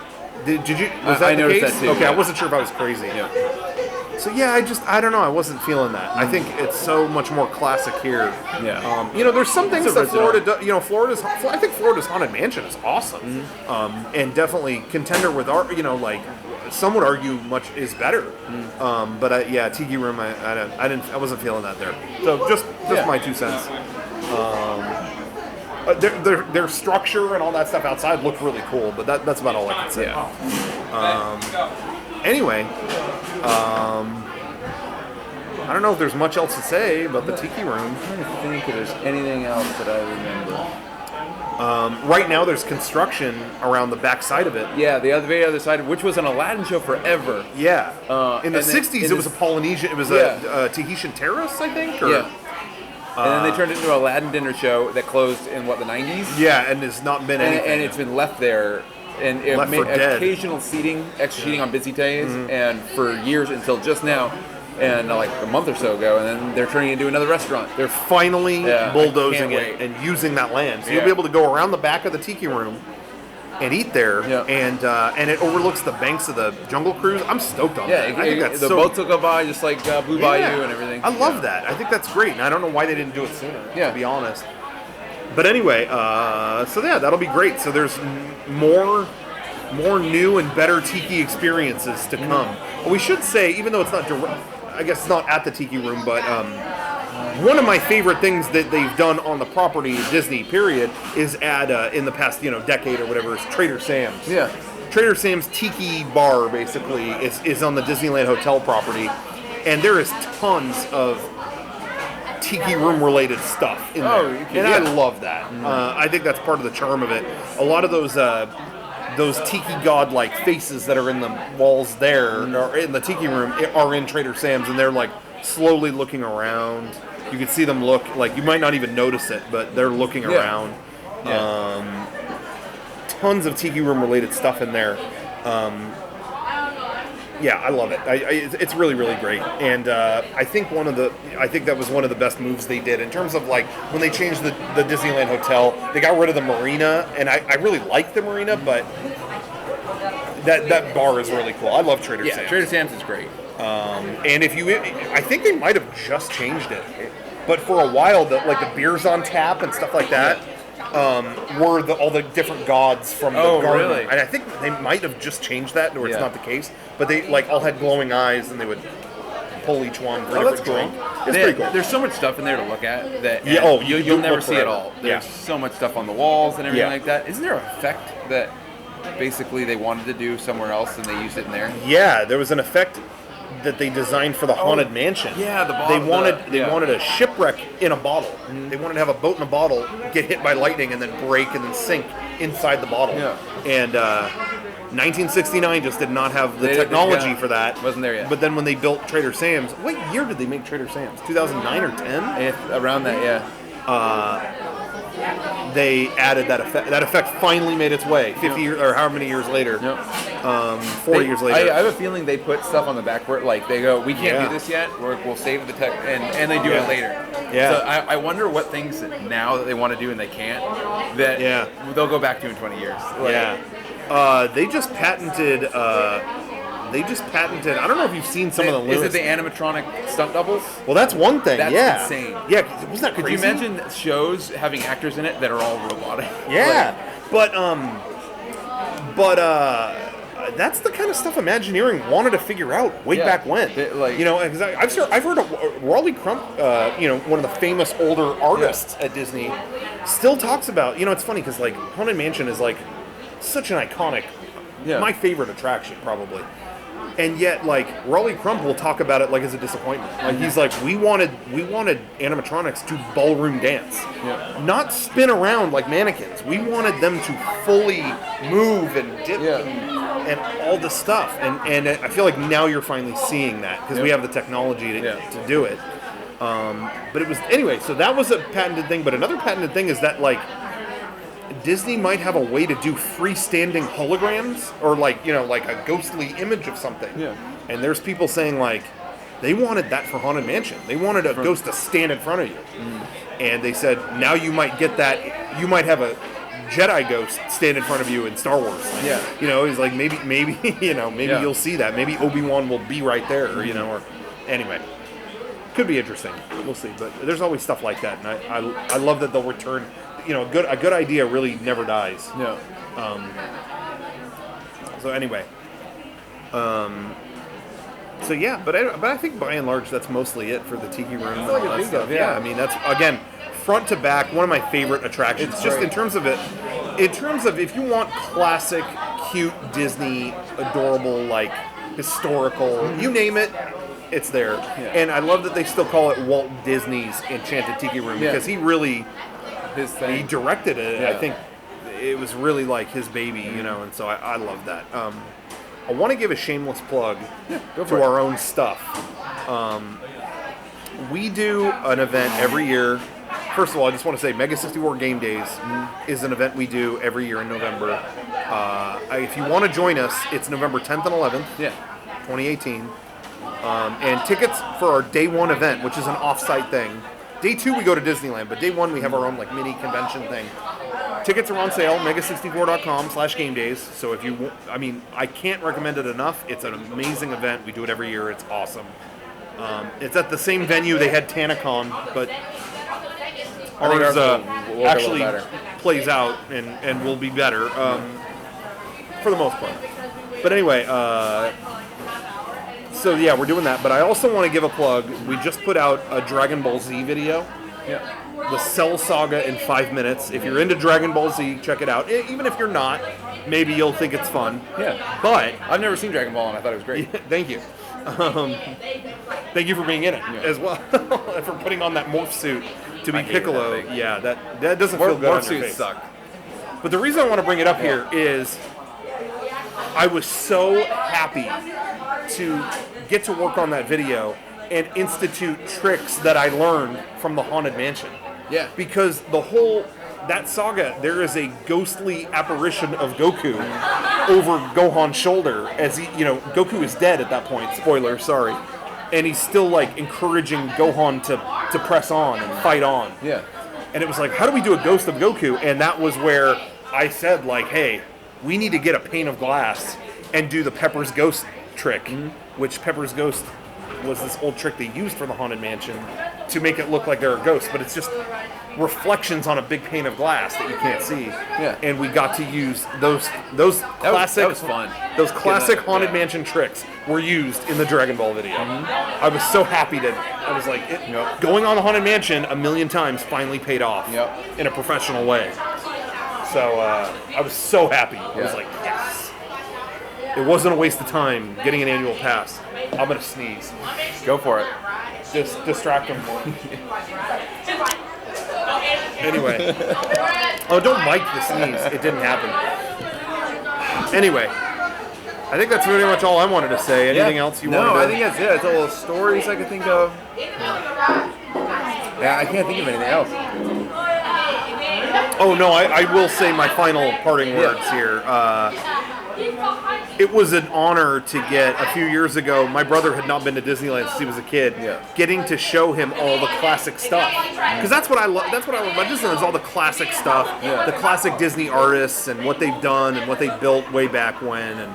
Did you? Was that the case? That too, okay, I wasn't sure if I was crazy. Yeah. So I don't know. I wasn't feeling that. I think it's so much more classic here. Yeah. There's some things that Florida does. I think Florida's Haunted Mansion is awesome. And definitely contender with our. Like some would argue much is better. But Tiki Room, I wasn't feeling that there. So just my 2 cents. Their structure and all that stuff outside looked really cool, but that's about all I can say. Yeah. Anyway, I don't know if there's much else to say about the Tiki Room. I'm trying to think if there's anything else that I remember. Right now, there's construction around the back side of it. Yeah, the other side, which was an Aladdin show forever. Yeah. In the 60s, it was a Polynesian, it was a Tahitian terrace, I think? Or, yeah. And then they turned it into an Aladdin dinner show that closed in, the 90s? Yeah, and it's not been anything. And it's been left there. And it made occasional extra seating on busy days, and for years until just now, and like a month or so ago, and then they're turning it into another restaurant. They're finally bulldozing it and using that land. So you'll be able to go around the back of the Tiki Room and eat there, and it overlooks the banks of the Jungle Cruise. I'm stoked on that. I think that's the boats will go by just like Blue Bayou and everything. I love that. I think that's great, and I don't know why they didn't do it sooner. To be honest. But anyway, so yeah, that'll be great. So there's more new and better tiki experiences to come. Well, we should say, even though it's not direct, I guess it's not at the Tiki Room, but one of my favorite things that they've done on the property, Disney period, is add in the past decade or whatever, is Trader Sam's. Yeah. Trader Sam's Tiki Bar basically is on the Disneyland Hotel property, and there is tons of Tiki Room related stuff in there, and I love that. I think that's part of the charm of it. A lot of those Tiki God-like faces that are in the walls there, or in the Tiki Room, are in Trader Sam's, and they're like slowly looking around. You can see them look, like you might not even notice it, but they're looking around. Tons of Tiki Room related stuff in there. I love it. It's really, really great, and I think that was one of the best moves they did in terms of like when they changed the Disneyland Hotel. They got rid of the marina, and I really like the marina, but that bar is really cool. I love Trader Sam's. Yeah, Trader Sam's is great. And I think they might have just changed it, but for a while, the beers on tap and stuff like that. Were all the different gods from the garden. Really? And I think they might have just changed that, or it's not the case. But they all had glowing eyes, and they would pull each one for a different drink. It's pretty cool. There's so much stuff in there to look at that you'll never see it all. There's so much stuff on the walls and everything like that. Isn't there an effect that basically they wanted to do somewhere else and they used it in there? Yeah, there was an effect that they designed for the Haunted Mansion. Yeah, the bottle. They wanted a shipwreck in a bottle. They wanted to have a boat in a bottle get hit by lightning and then break and then sink inside the bottle. Yeah. And 1969 just did not have the technology for that. Wasn't there yet. But then when they built Trader Sam's, what year did they make Trader Sam's? 2009 or 10? Around that, they added that effect. That effect finally made its way 50 years, or however many years later. 40 years later. I have a feeling they put stuff on the back where, like, they go, we can't do this yet, or we'll save the tech, and they do it later. Yeah. So I wonder what things that now that they want to do and they can't, that they'll go back to in 20 years. They just patented. I don't know if you've seen some of the Is it the animatronic stunt doubles? Well, that's one thing. That's insane. Yeah, wasn't that crazy? Could you imagine shows having actors in it that are all robotic? Yeah, but that's the kind of stuff Imagineering wanted to figure out way back when. Because I've heard of Raleigh Crump, one of the famous older artists at Disney, still talks about. It's funny because like Haunted Mansion is like such an iconic, my favorite attraction probably. And yet, like, Raleigh Crump will talk about it like as a disappointment. Like, he's like, we wanted animatronics to ballroom dance, not spin around like mannequins. We wanted them to fully move and dip and all the stuff. And I feel like now you're finally seeing that because we have the technology to do it. But it was anyway. So that was a patented thing. But another patented thing is that like Disney might have a way to do freestanding holograms or like a ghostly image of something. Yeah. And there's people saying like they wanted that for Haunted Mansion. They wanted a ghost to stand in front of you. And they said now you might get that. You might have a Jedi ghost stand in front of you in Star Wars. Yeah. He's like maybe you'll see that. Maybe Obi-Wan will be right there. Or anyway. Could be interesting. We'll see. But there's always stuff like that, and I love that they'll return. A good idea really never dies. Yeah. So anyway. So yeah, but I think by and large that's mostly it for the Tiki Room. That's all I can think of. Yeah. I mean that's again front to back one of my favorite attractions. It's just great. In terms of if you want classic, cute Disney, adorable like historical, you name it. It's there. Yeah. And I love that they still call it Walt Disney's Enchanted Tiki Room because he really he directed it. Yeah. I think it was really like his baby, and so I love that. I want to give a shameless plug to our own stuff. We do an event every year. First of all, I just want to say Mega 64 Game Days is an event we do every year in November. If you want to join us, it's November 10th and 11th, 2018. And tickets for our day one event, which is an off-site thing. Day two, we go to Disneyland, but day one, we have our own like mini convention thing. tickets are on sale, mega64.com/gamedays. So if you, I can't recommend it enough. It's an amazing event. We do it every year. It's awesome. It's at the same venue they had TanaCon, but ours actually plays out and will be better for the most part. But anyway, so yeah, we're doing that. But I also want to give a plug. We just put out a Dragon Ball Z video. Yeah. The Cell Saga in 5 minutes. If you're into Dragon Ball Z, check it out. Even if you're not, maybe you'll think it's fun. Yeah. But I've never seen Dragon Ball, and I thought it was great. Thank you. Thank you for being in it as well, and for putting on that morph suit to be Piccolo. Yeah, that doesn't feel good on your face. Morph suits suck. But the reason I want to bring it up here is I was so happy to get to work on that video and institute tricks that I learned from the Haunted Mansion. Yeah. Because that saga, there is a ghostly apparition of Goku over Gohan's shoulder as Goku is dead at that point. Spoiler, sorry. And he's still like encouraging Gohan to press on and fight on. Yeah. And it was like, how do we do a ghost of Goku? And that was where I said, like, hey, we need to get a pane of glass and do the Pepper's Ghost trick, which Pepper's Ghost was this old trick they used for the Haunted Mansion to make it look like they're a ghost, but it's just reflections on a big pane of glass that you can't see. Yeah. And we got to use those classic. That was fun. Those classic Haunted Mansion tricks were used in the Dragon Ball video. I was so happy that I was like, going on the Haunted Mansion a million times finally paid off in a professional way. So I was so happy. I was like, yes. It wasn't a waste of time getting an annual pass. I'm gonna sneeze. Go for it. Just distract them more. Anyway. Oh, don't mic the sneeze. It didn't happen. Anyway. I think that's pretty much all I wanted to say. Anything else you wanted to... No, I think that's it. It's all the stories I could think of. Yeah, I can't think of anything else. Oh, no, I will say my final parting words here. It was an honor to get, a few years ago, my brother had not been to Disneyland since he was a kid, getting to show him all the classic stuff. Because that's what I love about Disneyland, is all the classic stuff, the classic Disney artists and what they've done and what they built way back when, and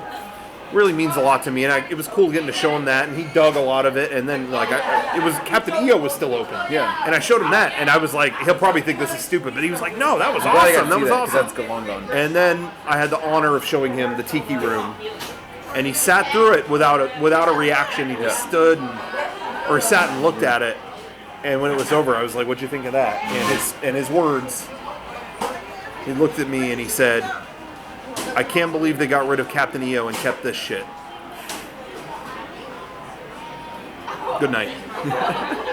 really means a lot to me. And it was cool getting to show him that, and he dug a lot of it. And then, it was Captain EO was still open. Yeah. And I showed him that, and I was like, he'll probably think this is stupid, but he was like, no, that was awesome. That was awesome. That's long gone. And then I had the honor of showing him the Tiki Room, and he sat through it without a reaction. He just stood or sat and looked at it. And when it was over, I was like, "What'd you think of that?" And his words, he looked at me and he said, "I can't believe they got rid of Captain EO and kept this shit." Good night.